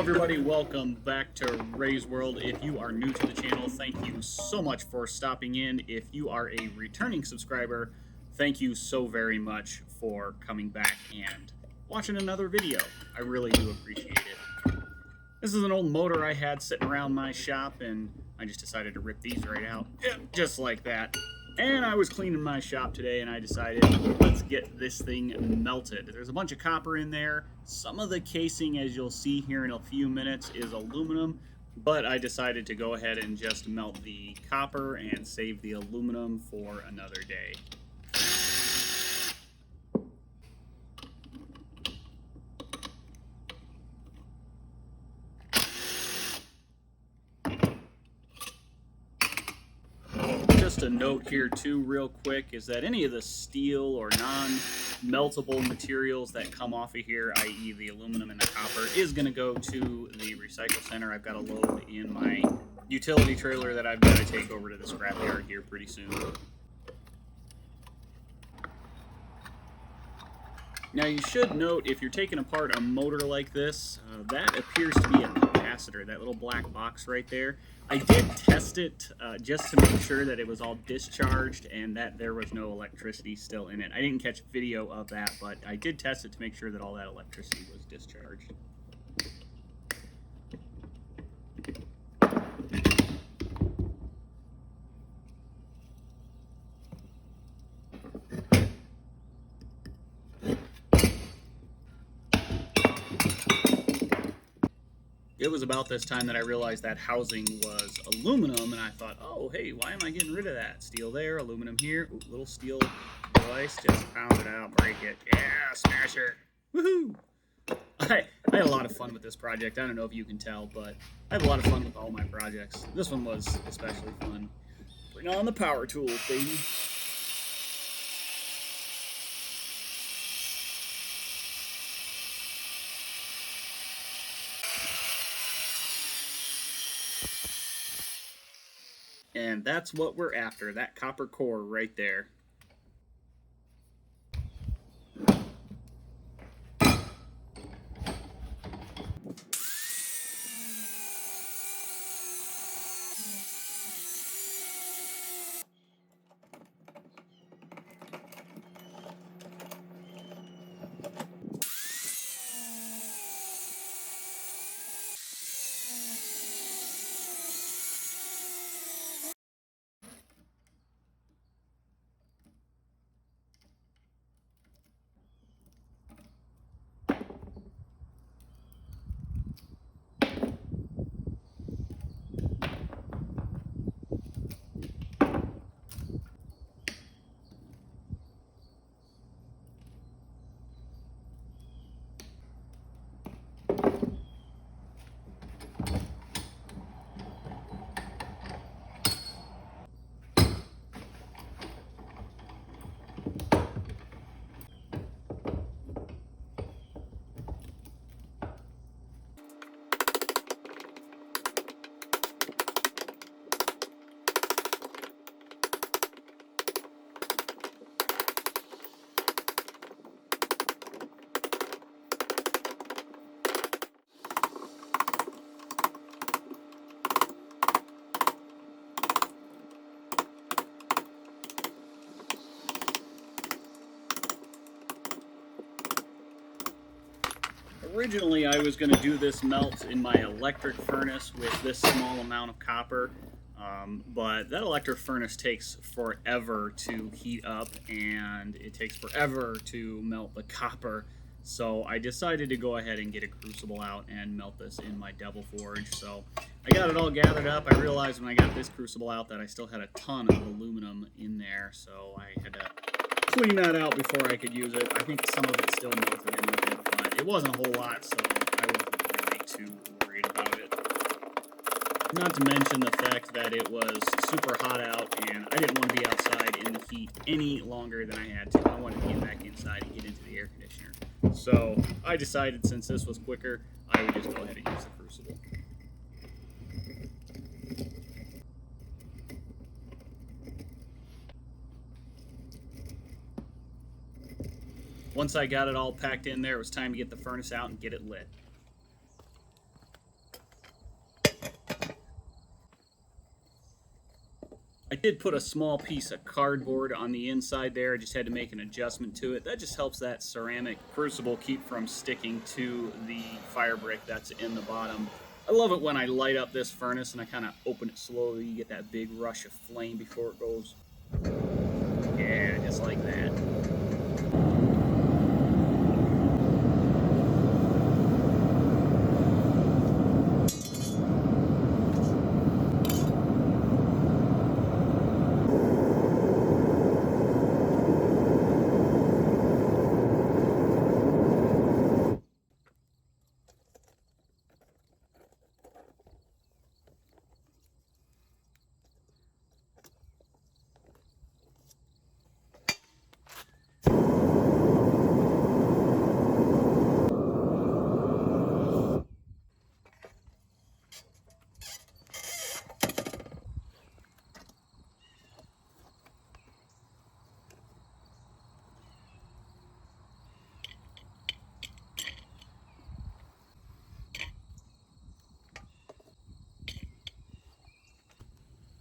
everybody, welcome back to Ray's World. If you are new to the channel, thank you so much for stopping in. If you are a returning subscriber, thank you so very much for coming back and watching another video. I really do appreciate it. This is an old motor I had sitting around my shop, and I just decided to rip these right out, just like that. And I was cleaning my shop today, and I decided, let's get this thing melted. There's a bunch of copper in there. Some of the casing, as you'll see here in a few minutes, is aluminum, but I decided to go ahead and just melt the copper and save the aluminum for another day. Just a note here too real quick is that any of the steel or non-meltable materials that come off of here, i.e. the aluminum and the copper, is going to go to the recycle center. I've got a load in my utility trailer that I've got to take over to the scrapyard here pretty soon. Now you should note, if you're taking apart a motor like this, that appears to be a capacitor, that little black box right there. I did test it just to make sure that it was all discharged and that there was no electricity still in it. I didn't catch video of that, but I did test it to make sure that all that electricity was discharged. It was about this time that I realized that housing was aluminum, and I thought, oh, hey, why am I getting rid of that? Steel there, aluminum here. Ooh, little steel device, just pound it out, break it. Yeah, smash it. Woohoo! I had a lot of fun with this project. I don't know if you can tell, but I have a lot of fun with all my projects. This one was especially fun. Bring on the power tools, baby. And that's what we're after, that copper core right there. Originally, I was going to do this melt in my electric furnace with this small amount of copper, but that electric furnace takes forever to heat up, and it takes forever to melt the copper. So I decided to go ahead and get a crucible out and melt this in my Devil Forge. So I got it all gathered up. I realized when I got this crucible out that I still had a ton of aluminum in there, so I had to clean that out before I could use it. I think some of it still melted in with it, but it wasn't a whole lot, so I wasn't really too worried about it. Not to mention the fact that it was super hot out, and I didn't want to be outside in the heat any longer than I had to. I wanted to get back inside and get into the air conditioner. So I decided, since this was quicker, I would just go ahead and use the crucible. Once I got it all packed in there, it was time to get the furnace out and get it lit. I did put a small piece of cardboard on the inside there. I just had to make an adjustment to it. That just helps that ceramic crucible keep from sticking to the fire brick that's in the bottom. I love it when I light up this furnace and I kind of open it slowly. You get that big rush of flame before it goes. Yeah, just like that.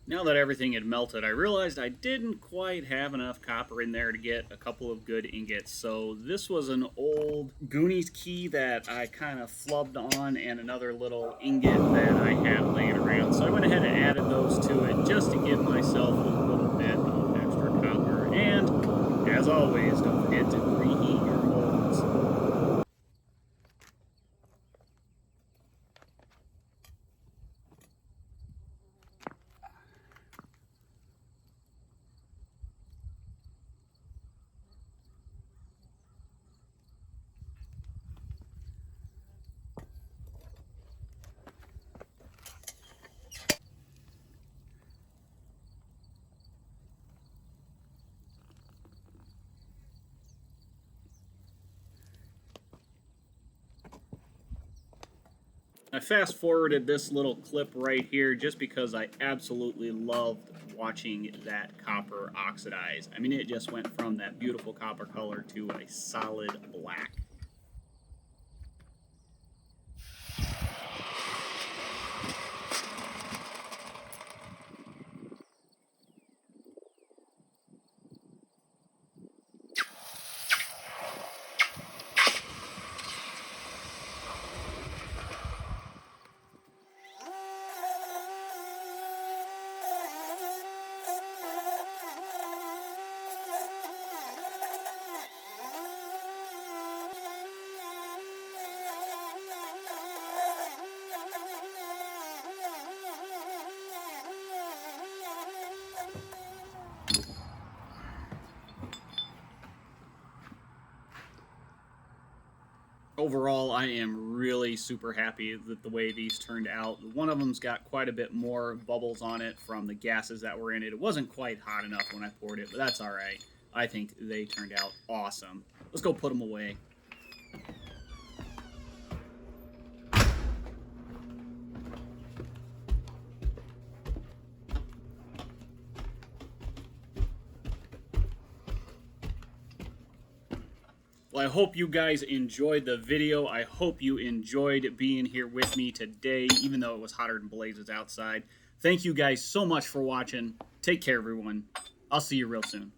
Now that everything had melted, I realized I didn't quite have enough copper in there to get a couple of good ingots. So this was an old Goonies key that I kind of flubbed on and another little ingot that I had laying around. So I went ahead and added those to it just to give myself a little bit of extra copper. And as always, don't forget to preheat your molds. I fast forwarded this little clip right here just because I absolutely loved watching that copper oxidize. I mean, it just went from that beautiful copper color to a solid black. Overall, I am really super happy with the way these turned out. One of them's got quite a bit more bubbles on it from the gases that were in it. It wasn't quite hot enough when I poured it, but that's all right. I think they turned out awesome. Let's go put them away. Well, I hope you guys enjoyed the video. I hope you enjoyed being here with me today, even though it was hotter than blazes outside. Thank you guys so much for watching. Take care, everyone. I'll see you real soon.